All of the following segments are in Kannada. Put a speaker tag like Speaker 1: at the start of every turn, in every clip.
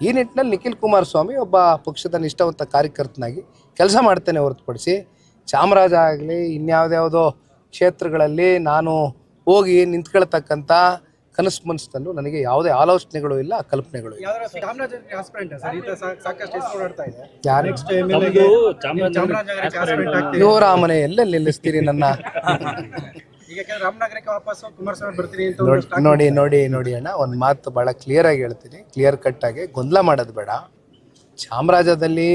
Speaker 1: ಈ ನಿಟ್ಟಿನಲ್ಲಿ ನಿಖಿಲ್ ಕುಮಾರಸ್ವಾಮಿ ಒಬ್ಬ ಪಕ್ಷದ ನಿಷ್ಠಾವಂತ ಕಾರ್ಯಕರ್ತನಾಗಿ ಕೆಲಸ ಮಾಡ್ತೇನೆ ಹೊರತುಪಡಿಸಿ ಚಾಮರಾಜ ಆಗಲಿ ಇನ್ಯಾವುದ್ಯಾವುದೋ ಕ್ಷೇತ್ರಗಳಲ್ಲಿ ನಾನು ಹೋಗಿ ನಿಂತ್ಕೊಳ್ತಕ್ಕಂಥ ಕನಸು ಮನಸ್ಸಲ್ಲೂ ನನಗೆ ಯಾವುದೇ ಆಲೋಚನೆಗಳು ಇಲ್ಲ, ಕಲ್ಪನೆಗಳು ಇಲ್ಲ. ಇವರ ಮನೆಯಲ್ಲೇ ನಿಲ್ಲಿಸ್ತೀರಿ ನನ್ನ? ನೋಡಿ ನೋಡಿ ನೋಡಿ ಅಣ್ಣ, ಒಂದು ಮಾತು ಭಾಳ ಕ್ಲಿಯರಾಗಿ ಹೇಳ್ತೀನಿ, ಕ್ಲಿಯರ್ ಕಟ್ಟಾಗಿ ಗೊಂದಲ ಮಾಡೋದು ಬೇಡ. ಚಾಮರಾಜದಲ್ಲಿ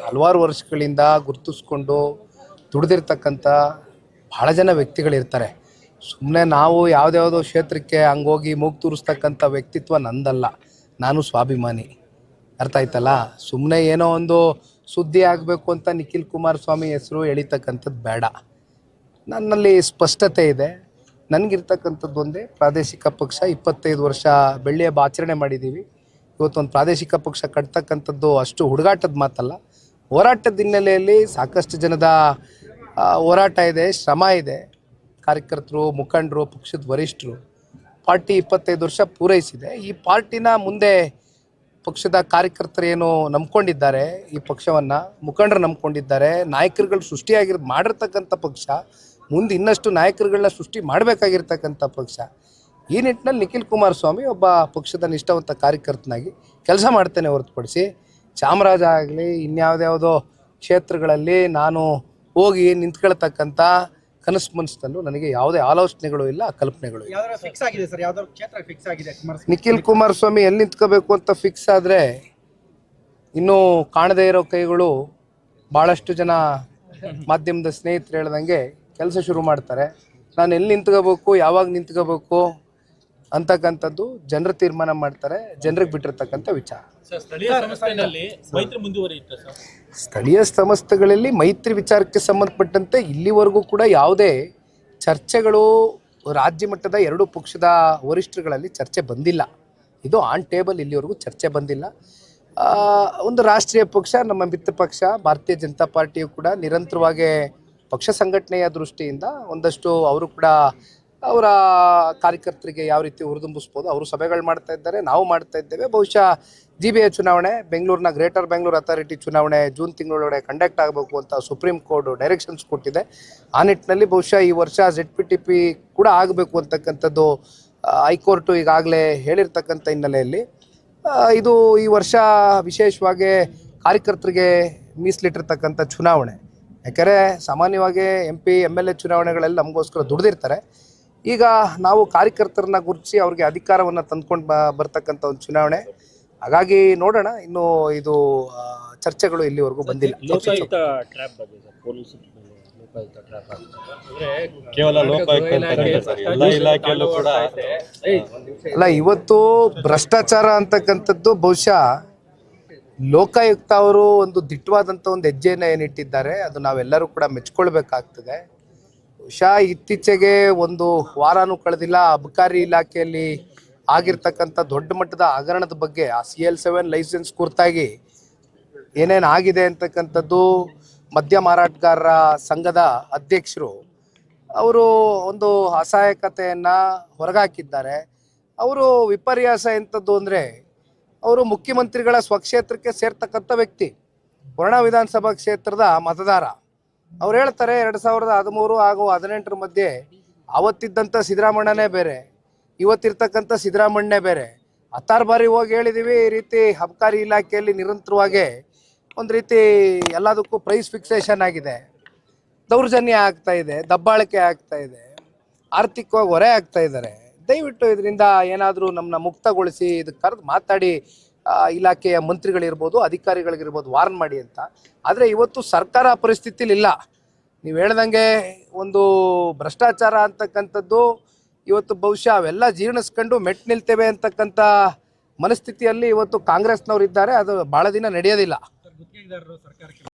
Speaker 1: ಹಲವಾರು ವರ್ಷಗಳಿಂದ ಗುರುತಿಸ್ಕೊಂಡು ದುಡಿದಿರ್ತಕ್ಕಂಥ ಭಾಳ ಜನ ವ್ಯಕ್ತಿಗಳಿರ್ತಾರೆ. ಸುಮ್ಮನೆ ನಾವು ಯಾವುದ್ಯಾವುದೋ ಕ್ಷೇತ್ರಕ್ಕೆ ಹಂಗೋಗಿ ಮೂಗು ತೂರಿಸ್ತಕ್ಕಂಥ ವ್ಯಕ್ತಿತ್ವ ನಂದಲ್ಲ. ನಾನು ಸ್ವಾಭಿಮಾನಿ, ಅರ್ಥ ಆಯ್ತಲ್ಲ? ಸುಮ್ಮನೆ ಏನೋ ಒಂದು ಸುದ್ದಿ ಆಗಬೇಕು ಅಂತ ನಿಖಿಲ್ ಕುಮಾರಸ್ವಾಮಿ ಹೆಸರು ಎಳಿತಕ್ಕಂಥದ್ದು ಬೇಡ. ನನ್ನಲ್ಲಿ ಸ್ಪಷ್ಟತೆ ಇದೆ. ನನಗಿರ್ತಕ್ಕಂಥದ್ದು ಒಂದೇ ಪ್ರಾದೇಶಿಕ ಪಕ್ಷ. 25 ವರ್ಷ ಬೆಳ್ಳಿಯ ಹಬ್ಬ ಆಚರಣೆ ಮಾಡಿದ್ದೀವಿ. ಇವತ್ತೊಂದು ಪ್ರಾದೇಶಿಕ ಪಕ್ಷ ಕಟ್ತಕ್ಕಂಥದ್ದು ಅಷ್ಟು ಹುಡುಗಾಟದ ಮಾತಲ್ಲ. ಹೋರಾಟದ ಹಿನ್ನೆಲೆಯಲ್ಲಿ ಸಾಕಷ್ಟು ಜನದ ಹೋರಾಟ ಇದೆ, ಶ್ರಮ ಇದೆ. ಕಾರ್ಯಕರ್ತರು, ಮುಖಂಡರು, ಪಕ್ಷದ ವರಿಷ್ಠರು, ಪಾರ್ಟಿ 25 ವರ್ಷ ಪೂರೈಸಿದೆ. ಈ ಪಾರ್ಟಿನ ಮುಂದೆ ಪಕ್ಷದ ಕಾರ್ಯಕರ್ತರು ಏನು ನಂಬ್ಕೊಂಡಿದ್ದಾರೆ, ಈ ಪಕ್ಷವನ್ನು ಮುಖಂಡರು ನಂಬ್ಕೊಂಡಿದ್ದಾರೆ, ನಾಯಕರುಗಳು ಮಾಡಿರ್ತಕ್ಕಂಥ ಪಕ್ಷ, ಮುಂದೆ ಇನ್ನಷ್ಟು ನಾಯಕರುಗಳನ್ನ ಸೃಷ್ಟಿ ಮಾಡಬೇಕಾಗಿರ್ತಕ್ಕಂಥ ಪಕ್ಷ. ಈ ನಿಟ್ಟಿನಲ್ಲಿ ನಿಖಿಲ್ ಕುಮಾರಸ್ವಾಮಿ ಒಬ್ಬ ಪಕ್ಷದ ನಿಷ್ಠಾವಂತ ಕಾರ್ಯಕರ್ತನಾಗಿ ಕೆಲಸ ಮಾಡ್ತೇನೆ ಹೊರತುಪಡಿಸಿ ಚಾಮರಾಜ ಆಗಲಿ ಇನ್ಯಾವುದ್ಯಾವುದೋ ಕ್ಷೇತ್ರಗಳಲ್ಲಿ ನಾನು ಹೋಗಿ ನಿಂತ್ಕೊಳ್ತಕ್ಕಂಥ ಕನಸು ಮನಸ್ಸಲ್ಲೂ ನನಗೆ ಯಾವುದೇ ಆಲೋಚನೆಗಳು ಇಲ್ಲ, ಕಲ್ಪನೆಗಳು ಇಲ್ಲ. ನಿಖಿಲ್ ಕುಮಾರಸ್ವಾಮಿ ಎಲ್ಲಿ ನಿಂತ್ಕೋಬೇಕು ಅಂತ ಫಿಕ್ಸ್ ಆದರೆ ಇನ್ನೂ ಕಾಣದೇ ಇರೋ ಕೈಗಳು ಭಾಳಷ್ಟು ಜನ ಮಾಧ್ಯಮದ ಸ್ನೇಹಿತರು ಹೇಳ್ದಂಗೆ ಕೆಲಸ ಶುರು ಮಾಡ್ತಾರೆ. ನಾನು ಎಲ್ಲಿ ನಿಂತ್ಕೋಬೇಕು, ಯಾವಾಗ ನಿಂತ್ಕೋಬೇಕು ಅಂತಕ್ಕಂಥದ್ದು ಜನರು ತೀರ್ಮಾನ ಮಾಡ್ತಾರೆ. ಜನರಿಗೆ ಬಿಟ್ಟಿರ್ತಕ್ಕಂಥ ವಿಚಾರ. ಸ್ಥಳೀಯ ಸಂಸ್ಥೆಗಳಲ್ಲಿ ಮೈತ್ರಿ ವಿಚಾರಕ್ಕೆ ಸಂಬಂಧಪಟ್ಟಂತೆ ಇಲ್ಲಿವರೆಗೂ ಕೂಡ ಯಾವುದೇ ಚರ್ಚೆಗಳು ರಾಜ್ಯ ಮಟ್ಟದ ಎರಡೂ ಪಕ್ಷದ ವರಿಷ್ಠರುಗಳಲ್ಲಿ ಚರ್ಚೆ ಬಂದಿಲ್ಲ. ಇದು ಆನ್ ಟೇಬಲ್ ಇಲ್ಲಿವರೆಗೂ ಚರ್ಚೆ ಬಂದಿಲ್ಲ. ಒಂದು ರಾಷ್ಟ್ರೀಯ ಪಕ್ಷ, ನಮ್ಮ ಮಿತ್ರ ಪಕ್ಷ ಭಾರತೀಯ ಜನತಾ ಪಾರ್ಟಿಯು ಕೂಡ ನಿರಂತರವಾಗಿ ಪಕ್ಷ ಸಂಘಟನೆಯ ದೃಷ್ಟಿಯಿಂದ ಒಂದಷ್ಟು ಅವರು ಕೂಡ ಅವರ ಕಾರ್ಯಕರ್ತರಿಗೆ ಯಾವ ರೀತಿ ಹುರಿದುಂಬಿಸ್ಬೋದು ಅವರು ಸಭೆಗಳು ಮಾಡ್ತಾ ಇದ್ದಾರೆ, ನಾವು ಮಾಡ್ತಾ ಇದ್ದೇವೆ. ಬಹುಶಃ GBA ಚುನಾವಣೆ, ಬೆಂಗಳೂರಿನ ಗ್ರೇಟರ್ ಬೆಂಗಳೂರು ಅಥಾರಿಟಿ ಚುನಾವಣೆ ಜೂನ್ ತಿಂಗಳೊಳಗಡೆ ಕಂಡಕ್ಟ್ ಆಗಬೇಕು ಅಂತ ಸುಪ್ರೀಂ ಕೋರ್ಟ್ ಡೈರೆಕ್ಷನ್ಸ್ ಕೊಟ್ಟಿದೆ. ಆ ನಿಟ್ಟಿನಲ್ಲಿ ಬಹುಶಃ ಈ ವರ್ಷ ZPTP ಕೂಡ ಆಗಬೇಕು ಅಂತಕ್ಕಂಥದ್ದು ಹೈಕೋರ್ಟು ಈಗಾಗಲೇ ಹೇಳಿರ್ತಕ್ಕಂಥ ಹಿನ್ನೆಲೆಯಲ್ಲಿ ಇದು ಈ ವರ್ಷ ವಿಶೇಷವಾಗಿ ಕಾರ್ಯಕರ್ತರಿಗೆ ಮೀಸಲಿಟ್ಟಿರ್ತಕ್ಕಂಥ ಚುನಾವಣೆ. ಯಾಕೆಂದರೆ ಸಾಮಾನ್ಯವಾಗಿ MP MLA ಚುನಾವಣೆಗಳೆಲ್ಲ ನಮಗೋಸ್ಕರ ದುಡಿದಿರ್ತಾರೆ. ಈಗ ನಾವು ಕಾರ್ಯಕರ್ತರನ್ನ ಗುರುತಿಸಿ ಅವ್ರಿಗೆ ಅಧಿಕಾರವನ್ನು ತಂದ್ಕೊಂಡು ಬರ್ತಕ್ಕಂಥ ಒಂದು ಚುನಾವಣೆ. ಹಾಗಾಗಿ ನೋಡೋಣ, ಇನ್ನು ಇದು ಚರ್ಚೆಗಳು ಇಲ್ಲಿವರೆಗೂ ಬಂದಿಲ್ಲ. ಅಲ್ಲ, ಇವತ್ತು ಭ್ರಷ್ಟಾಚಾರ ಅಂತಕ್ಕಂಥದ್ದು ಬಹುಶಃ ಲೋಕಾಯುಕ್ತ ಅವರು ಒಂದು ದಿಟ್ಟವಾದಂಥ ಒಂದು ಹೆಜ್ಜೆಯನ್ನು ಏನಿಟ್ಟಿದ್ದಾರೆ, ಅದು ನಾವೆಲ್ಲರೂ ಕೂಡ ಮೆಚ್ಕೊಳ್ಬೇಕಾಗ್ತದೆ. ಬಹುಶಃ ಇತ್ತೀಚೆಗೆ ಒಂದು ವಾರನೂ ಕಳೆದಿಲ್ಲ, ಅಬಕಾರಿ ಇಲಾಖೆಯಲ್ಲಿ ಆಗಿರ್ತಕ್ಕಂಥ ದೊಡ್ಡ ಮಟ್ಟದ ಹಗರಣದ ಬಗ್ಗೆ ಆ CL7 ಲೈಸೆನ್ಸ್ ಕುರಿತಾಗಿ ಏನೇನು ಆಗಿದೆ ಅಂತಕ್ಕಂಥದ್ದು ಮದ್ಯ ಮಾರಾಟಗಾರರ ಸಂಘದ ಅಧ್ಯಕ್ಷರು ಅವರು ಒಂದು ಅಸಹಾಯಕತೆಯನ್ನು ಹೊರಗಾಕಿದ್ದಾರೆ. ಅವರು ವಿಪರ್ಯಾಸ ಎಂಥದ್ದು ಅಂದರೆ, ಅವರು ಮುಖ್ಯಮಂತ್ರಿಗಳ ಸ್ವಕ್ಷೇತ್ರಕ್ಕೆ ಸೇರ್ತಕ್ಕಂಥ ವ್ಯಕ್ತಿ, ವರ್ಣ ವಿಧಾನಸಭಾ ಕ್ಷೇತ್ರದ ಮತದಾರ. ಅವ್ರು ಹೇಳ್ತಾರೆ 2013 ಹಾಗೂ 2018 ಮಧ್ಯೆ ಅವತ್ತಿದ್ದಂಥ ಸಿದ್ದರಾಮಣ್ಣನೇ ಬೇರೆ, ಇವತ್ತಿರ್ತಕ್ಕಂಥ ಸಿದ್ದರಾಮಣ್ಣನೇ ಬೇರೆ. 16 ಬಾರಿ ಹೋಗಿ ಹೇಳಿದ್ದೀವಿ, ಈ ರೀತಿ ಅಬಕಾರಿ ಇಲಾಖೆಯಲ್ಲಿ ನಿರಂತರವಾಗಿ ಒಂದು ರೀತಿ ಎಲ್ಲದಕ್ಕೂ ಪ್ರೈಸ್ ಫಿಕ್ಸೇಷನ್ ಆಗಿದೆ, ದೌರ್ಜನ್ಯ ಆಗ್ತಾ ಇದೆ, ದಬ್ಬಾಳಿಕೆ ಆಗ್ತಾ ಇದೆ, ಆರ್ಥಿಕವಾಗಿ ಹೊರೆ ಆಗ್ತಾ ಇದ್ದಾರೆ. ದಯವಿಟ್ಟು ಇದರಿಂದ ಏನಾದರೂ ನಮ್ಮನ್ನ ಮುಕ್ತಗೊಳಿಸಿ ಇದಕ್ಕೆ ಕರೆದು ಮಾತಾಡಿ ಇಲಾಖೆಯ ಮಂತ್ರಿಗಳಿರ್ಬೋದು, ಅಧಿಕಾರಿಗಳಿಗಿರ್ಬೋದು ವಾರ್ನ್ ಮಾಡಿ ಅಂತ. ಆದರೆ ಇವತ್ತು ಸರ್ಕಾರ ಪರಿಸ್ಥಿತಿಲಿ ಇಲ್ಲ. ನೀವು ಹೇಳ್ದಂಗೆ ಒಂದು ಭ್ರಷ್ಟಾಚಾರ ಅಂತಕ್ಕಂಥದ್ದು ಇವತ್ತು ಬಹುಶಃ ಅವೆಲ್ಲ ಜೀರ್ಣಿಸ್ಕೊಂಡು ಮೆಟ್ಟು ನಿಲ್ತೇವೆ ಅಂತಕ್ಕಂಥ ಮನಸ್ಥಿತಿಯಲ್ಲಿ ಇವತ್ತು ಕಾಂಗ್ರೆಸ್ನವ್ರು ಇದ್ದಾರೆ. ಅದು ಭಾಳ ದಿನ ನಡೆಯೋದಿಲ್ಲ.